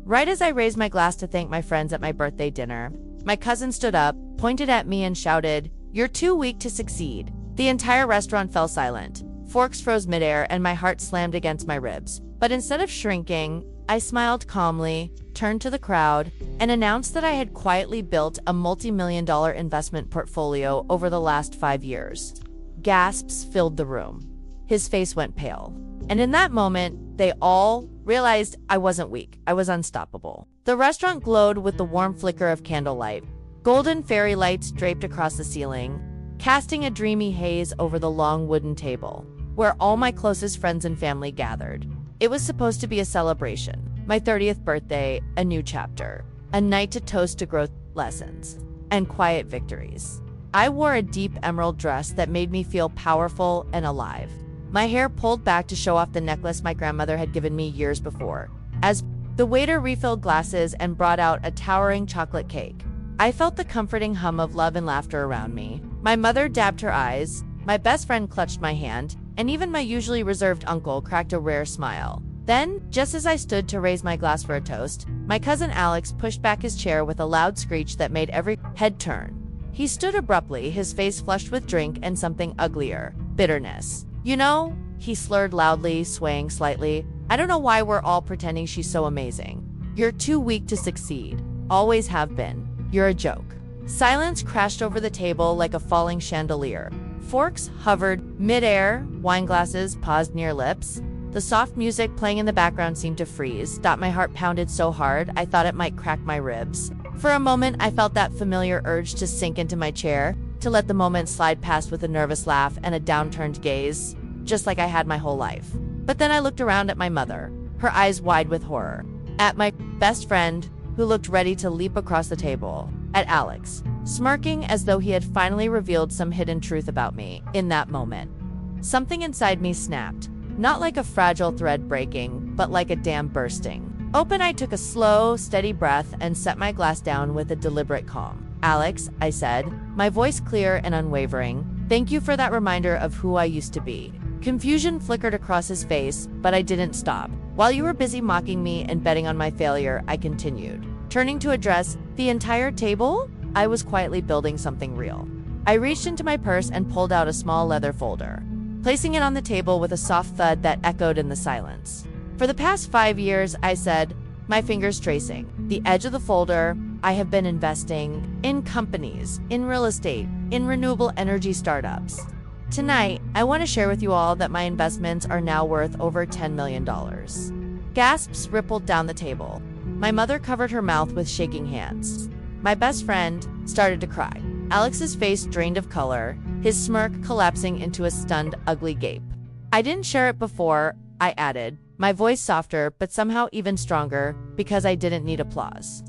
Right as I raised my glass to thank my friends at my birthday dinner, my cousin stood up, pointed at me, and shouted, "You're too weak to succeed." The entire restaurant fell silent. Forks froze midair and my heart slammed against my ribs. But instead of shrinking, I smiled calmly, turned to the crowd, and announced that I had quietly built a multi-million-dollar investment portfolio over the last 5 years. Gasps filled the room. His face went pale. And in that moment, they all realized I wasn't weak. I was unstoppable. The restaurant glowed with the warm flicker of candlelight. Golden fairy lights draped across the ceiling, casting a dreamy haze over the long wooden table, where all my closest friends and family gathered. It was supposed to be a celebration. My 30th birthday, a new chapter, a night to toast to growth lessons and quiet victories. I wore a deep emerald dress that made me feel powerful and alive. My hair pulled back to show off the necklace my grandmother had given me years before. As the waiter refilled glasses and brought out a towering chocolate cake, I felt the comforting hum of love and laughter around me. My mother dabbed her eyes, my best friend clutched my hand, and even my usually reserved uncle cracked a rare smile. Then, just as I stood to raise my glass for a toast, my cousin Alex pushed back his chair with a loud screech that made every head turn. He stood abruptly, his face flushed with drink and something uglier, bitterness. "You know," he slurred loudly, swaying slightly, "I don't know why we're all pretending she's so amazing. You're too weak to succeed. Always have been. You're a joke." Silence crashed over the table like a falling chandelier. Forks hovered midair, wine glasses paused near lips. The soft music playing in the background seemed to freeze. My heart pounded so hard I thought it might crack my ribs. For a moment, I felt that familiar urge to sink into my chair, to let the moment slide past with a nervous laugh and a downturned gaze, just like I had my whole life. But then I looked around at my mother, her eyes wide with horror, at my best friend, who looked ready to leap across the table, at Alex, smirking as though he had finally revealed some hidden truth about me. In that moment, something inside me snapped, not like a fragile thread breaking, but like a dam bursting. Open, I took a slow, steady breath and set my glass down with a deliberate calm. "Alex," I said, my voice clear and unwavering, "thank you for that reminder of who I used to be." Confusion flickered across his face, but I didn't stop. "While you were busy mocking me and betting on my failure," I continued, turning to address the entire table, "I was quietly building something real." I reached into my purse and pulled out a small leather folder, placing it on the table with a soft thud that echoed in the silence. "For the past 5 years," I said, my fingers tracing the edge of the folder, "I have been investing in companies, in real estate, in renewable energy startups. Tonight, I want to share with you all that my investments are now worth over $10 million. Gasps rippled down the table. My mother covered her mouth with shaking hands. My best friend started to cry. Alex's face drained of color, his smirk collapsing into a stunned, ugly gape. "I didn't share it before," I added, my voice softer but somehow even stronger, "because I didn't need applause.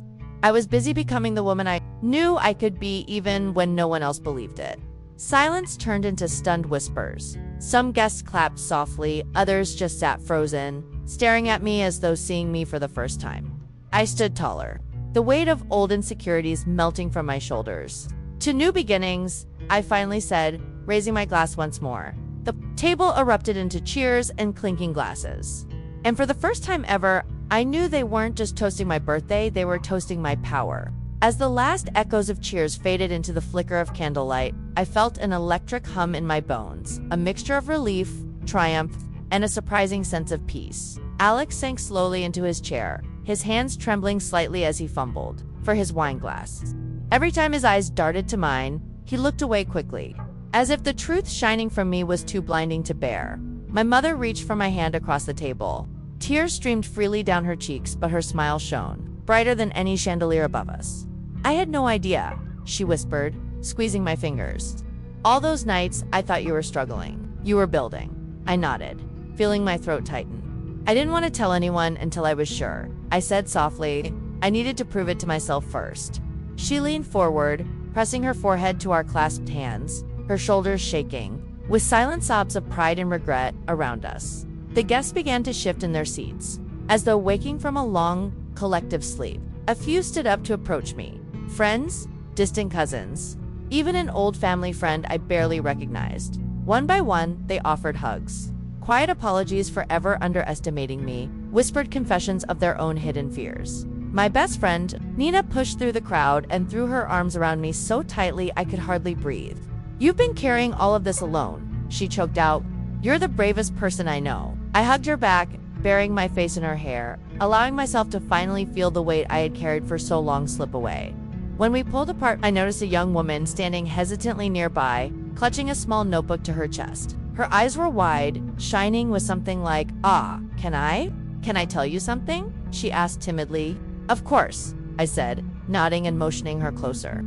I was busy becoming the woman I knew I could be even when no one else believed it." Silence turned into stunned whispers. Some guests clapped softly, others just sat frozen, staring at me as though seeing me for the first time. I stood taller, the weight of old insecurities melting from my shoulders. "To new beginnings," I finally said, raising my glass once more. The table erupted into cheers and clinking glasses. And for the first time ever, I knew they weren't just toasting my birthday, they were toasting my power. As the last echoes of cheers faded into the flicker of candlelight, I felt an electric hum in my bones, a mixture of relief, triumph, and a surprising sense of peace. Alex sank slowly into his chair, his hands trembling slightly as he fumbled for his wine glass. Every time his eyes darted to mine, he looked away quickly, as if the truth shining from me was too blinding to bear. My mother reached for my hand across the table. Tears streamed freely down her cheeks, but her smile shone, brighter than any chandelier above us. "I had no idea," she whispered, squeezing my fingers. "All those nights, I thought you were struggling. You were building." I nodded, feeling my throat tighten. "I didn't want to tell anyone until I was sure," I said softly. "I needed to prove it to myself first." She leaned forward, pressing her forehead to our clasped hands, her shoulders shaking, with silent sobs of pride and regret around us. The guests began to shift in their seats, as though waking from a long, collective sleep. A few stood up to approach me. Friends, distant cousins, even an old family friend I barely recognized. One by one, they offered hugs. quiet apologies for ever underestimating me, whispered confessions of their own hidden fears. My best friend, Nina, pushed through the crowd and threw her arms around me so tightly I could hardly breathe. "You've been carrying all of this alone," she choked out. "You're the bravest person I know." I hugged her back, burying my face in her hair, allowing myself to finally feel the weight I had carried for so long slip away. When we pulled apart, I noticed a young woman standing hesitantly nearby, clutching a small notebook to her chest. Her eyes were wide, shining with something like, Can I tell you something?" she asked timidly. "Of course," I said, nodding and motioning her closer.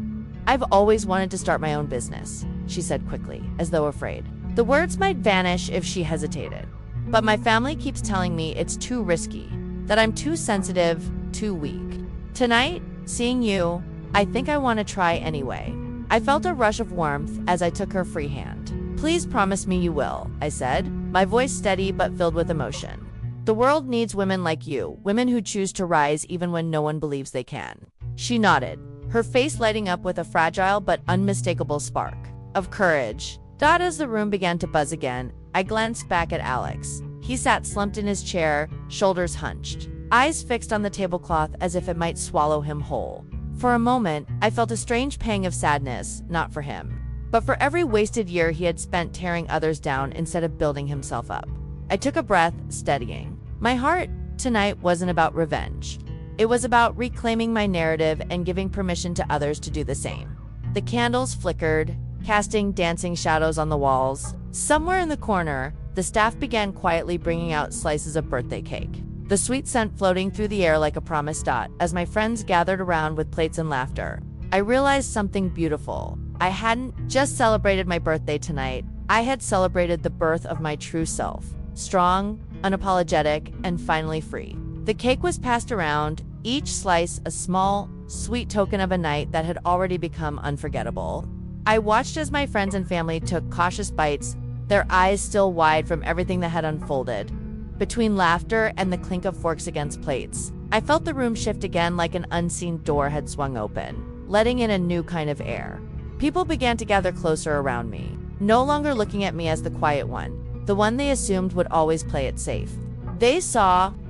"I've always wanted to start my own business," she said quickly, as though afraid. The words might vanish if she hesitated. "But my family keeps telling me it's too risky, that I'm too sensitive, too weak. Tonight, seeing you, I think I want to try anyway." I felt a rush of warmth as I took her free hand. "Please promise me you will," I said, my voice steady but filled with emotion. "The world needs women like you, women who choose to rise even when no one believes they can." She nodded, her face lighting up with a fragile but unmistakable spark of courage. As the room began to buzz again, I glanced back at Alex. He sat slumped in his chair, shoulders hunched, eyes fixed on the tablecloth as if it might swallow him whole. For a moment, I felt a strange pang of sadness, not for him, but for every wasted year he had spent tearing others down instead of building himself up. I took a breath, steadying. My heart tonight wasn't about revenge. It was about reclaiming my narrative and giving permission to others to do the same. The candles flickered, casting dancing shadows on the walls. Somewhere in the corner, the staff began quietly bringing out slices of birthday cake, the sweet scent floating through the air like a promised dot. As my friends gathered around with plates and laughter, I realized something beautiful. I hadn't just celebrated my birthday tonight, I had celebrated the birth of my true self, strong, unapologetic, and finally free. The cake was passed around, each slice a small, sweet token of a night that had already become unforgettable. I watched as my friends and family took cautious bites, their eyes still wide from everything that had unfolded. Between laughter and the clink of forks against plates, I felt the room shift again like an unseen door had swung open, letting in a new kind of air. People began to gather closer around me, no longer looking at me as the quiet one, the one they assumed would always play it safe. They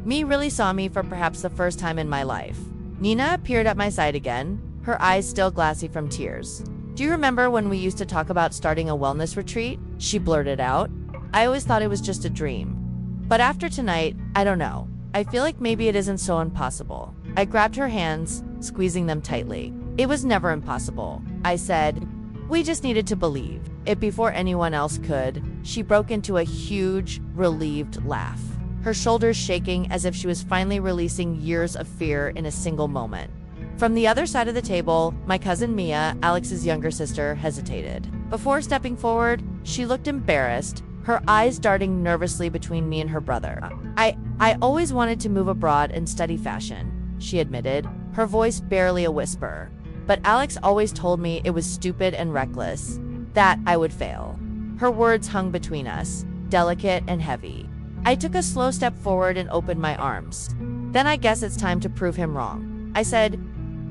really saw me for perhaps the first time in my life. Nina appeared at my side again, her eyes still glassy from tears. "Do you remember when we used to talk about starting a wellness retreat?" she blurted out. "I always thought it was just a dream. But after tonight, I don't know. I feel like maybe it isn't so impossible." I grabbed her hands, squeezing them tightly. "It was never impossible," I said. "We just needed to believe it before anyone else could." She broke into a huge, relieved laugh, her shoulders shaking as if she was finally releasing years of fear in a single moment. From the other side of the table, my cousin Mia, Alex's younger sister, hesitated. Before stepping forward, she looked embarrassed, her eyes darting nervously between me and her brother. I always wanted to move abroad and study fashion," she admitted, her voice barely a whisper. "But Alex always told me it was stupid and reckless, that I would fail." Her words hung between us, delicate and heavy. I took a slow step forward and opened my arms. "Then I guess it's time to prove him wrong," I said,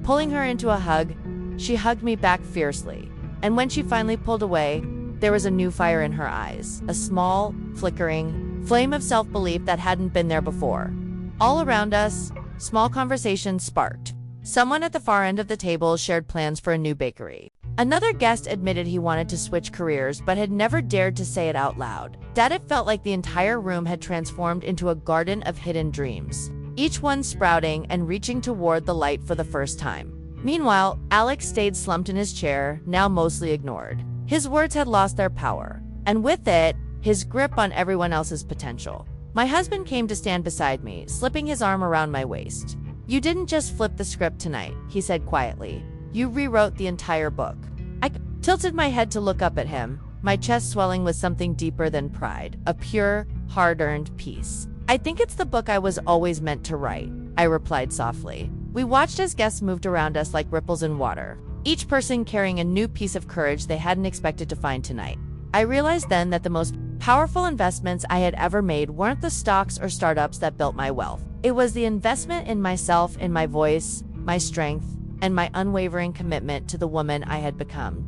pulling her into a hug. She hugged me back fiercely, and when she finally pulled away, there was a new fire in her eyes, a small, flickering flame of self-belief that hadn't been there before. All around us, small conversations sparked. Someone at the far end of the table shared plans for a new bakery. Another guest admitted he wanted to switch careers but had never dared to say it out loud. It felt like the entire room had transformed into a garden of hidden dreams, each one sprouting and reaching toward the light for the first time. Meanwhile, Alex stayed slumped in his chair, now mostly ignored. His words had lost their power, and with it, his grip on everyone else's potential. My husband came to stand beside me, slipping his arm around my waist. "You didn't just flip the script tonight," he said quietly. "You rewrote the entire book." I tilted my head to look up at him, my chest swelling with something deeper than pride, a pure, hard-earned peace. "I think it's the book I was always meant to write," I replied softly. We watched as guests moved around us like ripples in water, each person carrying a new piece of courage they hadn't expected to find tonight. I realized then that the most powerful investments I had ever made weren't the stocks or startups that built my wealth. It was the investment in myself, in my voice, my strength, and my unwavering commitment to the woman I had become.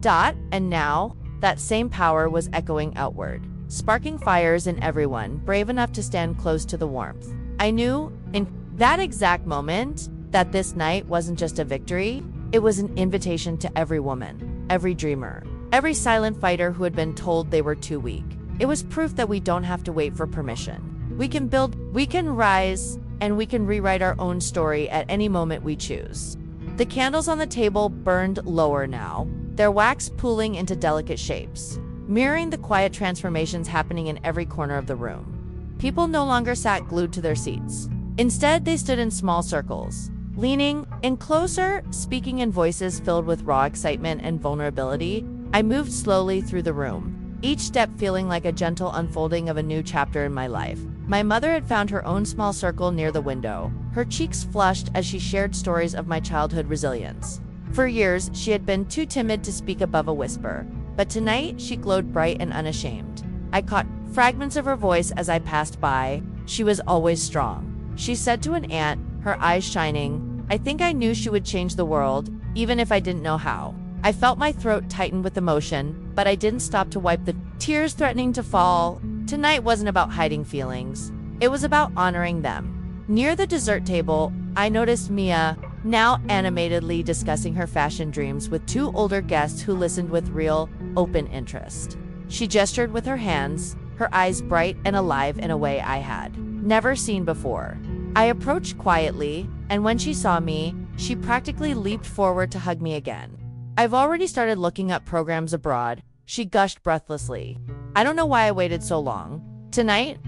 And now, that same power was echoing outward. sparking fires in everyone brave enough to stand close to the warmth. I knew in that exact moment that this night wasn't just a victory, it was an invitation to every woman, every dreamer, every silent fighter who had been told they were too weak. It was proof that we don't have to wait for permission. We can build, we can rise, and we can rewrite our own story at any moment we choose. The candles on the table burned lower now, their wax pooling into delicate shapes, mirroring the quiet transformations happening in every corner of the room. People no longer sat glued to their seats. Instead, they stood in small circles, leaning in closer, speaking in voices filled with raw excitement and vulnerability. I moved slowly through the room, each step feeling like a gentle unfolding of a new chapter in my life. My mother had found her own small circle near the window, her cheeks flushed as she shared stories of my childhood resilience. For years, she had been too timid to speak above a whisper, but tonight she glowed bright and unashamed. I caught fragments of her voice as I passed by. She was always strong, she said to an aunt, her eyes shining. I think I knew she would change the world, even if I didn't know how. I felt my throat tighten with emotion, but I didn't stop to wipe the tears threatening to fall. Tonight wasn't about hiding feelings. It was about honoring them. Near the dessert table, I noticed Mia, now animatedly discussing her fashion dreams with two older guests who listened with real, open interest. She gestured with her hands, her eyes bright and alive in a way I had never seen before. I approached quietly, and when she saw me, she practically leaped forward to hug me again. I've already started looking up programs abroad, she gushed breathlessly. I don't know why I waited so long. Tonight,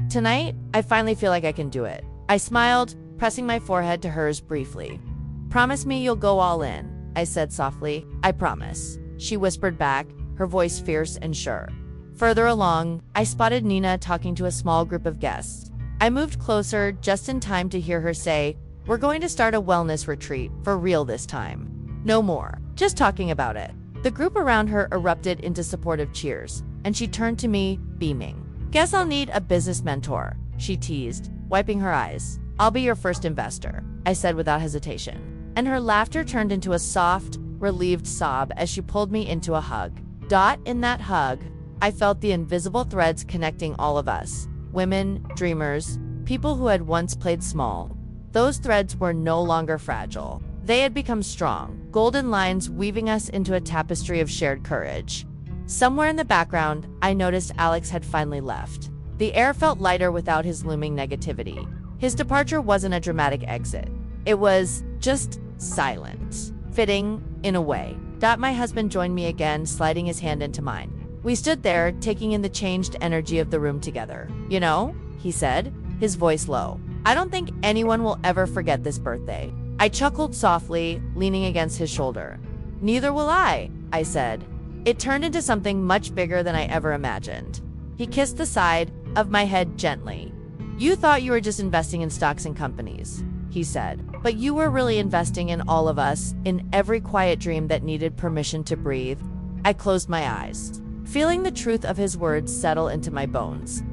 I finally feel like I can do it. I smiled, pressing my forehead to hers briefly. Promise me you'll go all in, I said softly. I promise, she whispered back, her voice fierce and sure. Further along, I spotted Nina talking to a small group of guests. I moved closer just in time to hear her say, "We're going to start a wellness retreat, for real this time. No more just talking about it." The group around her erupted into supportive cheers, and she turned to me, beaming. "Guess I'll need a business mentor," she teased, wiping her eyes. "I'll be your first investor," I said without hesitation. And her laughter turned into a soft, relieved sob as she pulled me into a hug. In that hug, I felt the invisible threads connecting all of us. Women, dreamers, people who had once played small. Those threads were no longer fragile. They had become strong, golden lines weaving us into a tapestry of shared courage. Somewhere in the background, I noticed Alex had finally left. The air felt lighter without his looming negativity. His departure wasn't a dramatic exit. It was just silent. Fitting, in a way. My husband joined me again, sliding his hand into mine. We stood there, taking in the changed energy of the room together. "You know," he said, his voice low, "I don't think anyone will ever forget this birthday." I chuckled softly, leaning against his shoulder. "Neither will I," said. It turned into something much bigger than I ever imagined. He kissed the side of my head gently. "You thought you were just investing in stocks and companies," he said, "but you were really investing in all of us, in every quiet dream that needed permission to breathe." I closed my eyes, feeling the truth of his words settle into my bones.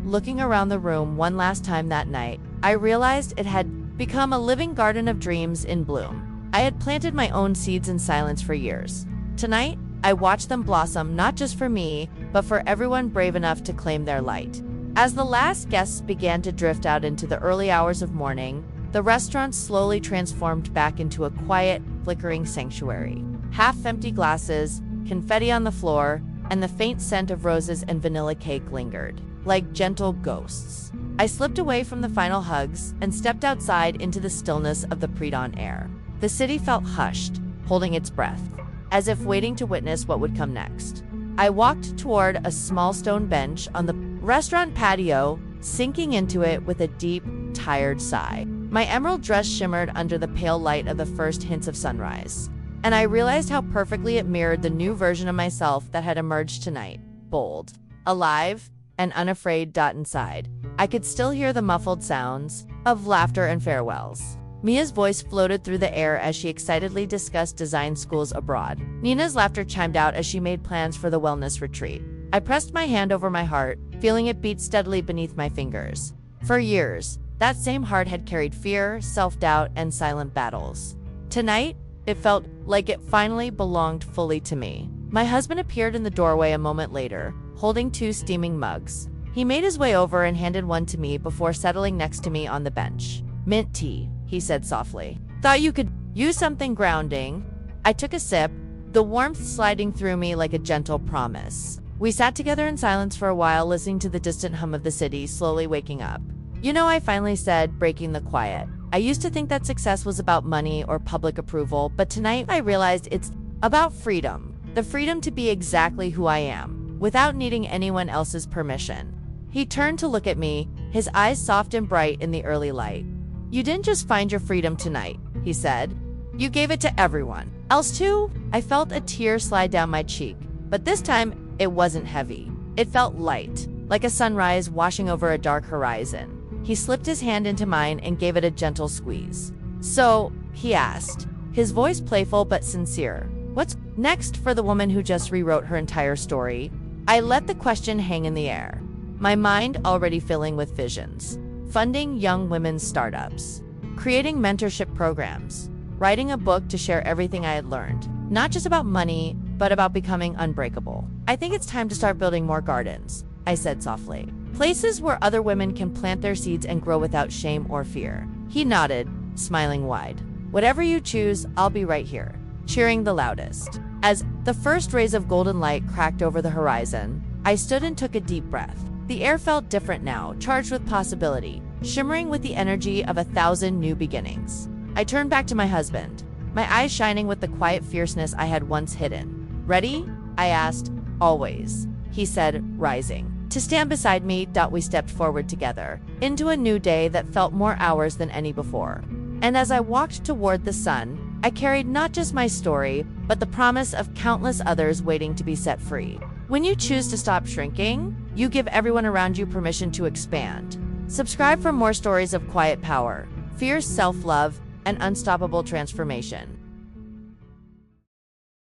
Looking around the room one last time that night, I realized it had become a living garden of dreams in bloom. I had planted my own seeds in silence for years. Tonight, I watched them blossom not just for me, but for everyone brave enough to claim their light. As the last guests began to drift out into the early hours of morning, the restaurant slowly transformed back into a quiet, flickering sanctuary. Half-empty glasses, confetti on the floor, and the faint scent of roses and vanilla cake lingered, like gentle ghosts. I slipped away from the final hugs and stepped outside into the stillness of the pre-dawn air. The city felt hushed, holding its breath, as if waiting to witness what would come next. I walked toward a small stone bench on the restaurant patio, sinking into it with a deep, tired sigh. My emerald dress shimmered under the pale light of the first hints of sunrise, and I realized how perfectly it mirrored the new version of myself that had emerged tonight. Bold, alive, and unafraid. Inside, I could still hear the muffled sounds of laughter and farewells. Mia's voice floated through the air as she excitedly discussed design schools abroad. Nina's laughter chimed out as she made plans for the wellness retreat. I pressed my hand over my heart, feeling it beat steadily beneath my fingers. For years, that same heart had carried fear, self-doubt, and silent battles. Tonight, it felt like it finally belonged fully to me. My husband appeared in the doorway a moment later, holding 2 steaming mugs. He made his way over and handed one to me before settling next to me on the bench. "Mint tea," he said softly. "Thought you could use something grounding." I took a sip, the warmth sliding through me like a gentle promise. We sat together in silence for a while, listening to the distant hum of the city slowly waking up. "You know," I finally said, breaking the quiet, "I used to think that success was about money or public approval, but tonight I realized it's about freedom. The freedom to be exactly who I am, without needing anyone else's permission." He turned to look at me, his eyes soft and bright in the early light. "You didn't just find your freedom tonight," he said. "You gave it to everyone else too." I felt a tear slide down my cheek, but this time it wasn't heavy. It felt light, like a sunrise washing over a dark horizon. He slipped his hand into mine and gave it a gentle squeeze. "So," he asked, his voice playful but sincere, "what's next for the woman who just rewrote her entire story?" I let the question hang in the air, my mind already filling with visions. Funding young women's startups, creating mentorship programs, writing a book to share everything I had learned, not just about money, but about becoming unbreakable. "I think it's time to start building more gardens," I said softly. "Places where other women can plant their seeds and grow without shame or fear." He nodded, smiling wide. "Whatever you choose, I'll be right here, cheering the loudest." As the first rays of golden light cracked over the horizon, I stood and took a deep breath. The air felt different now, charged with possibility, shimmering with the energy of 1,000 new beginnings. I turned back to my husband, my eyes shining with the quiet fierceness I had once hidden. "Ready?" I asked. "Always," he said, rising. To stand beside me, we stepped forward together, into a new day that felt more ours than any before. And as I walked toward the sun, I carried not just my story, but the promise of countless others waiting to be set free. When you choose to stop shrinking, you give everyone around you permission to expand. Subscribe for more stories of quiet power, fierce self-love, and unstoppable transformation.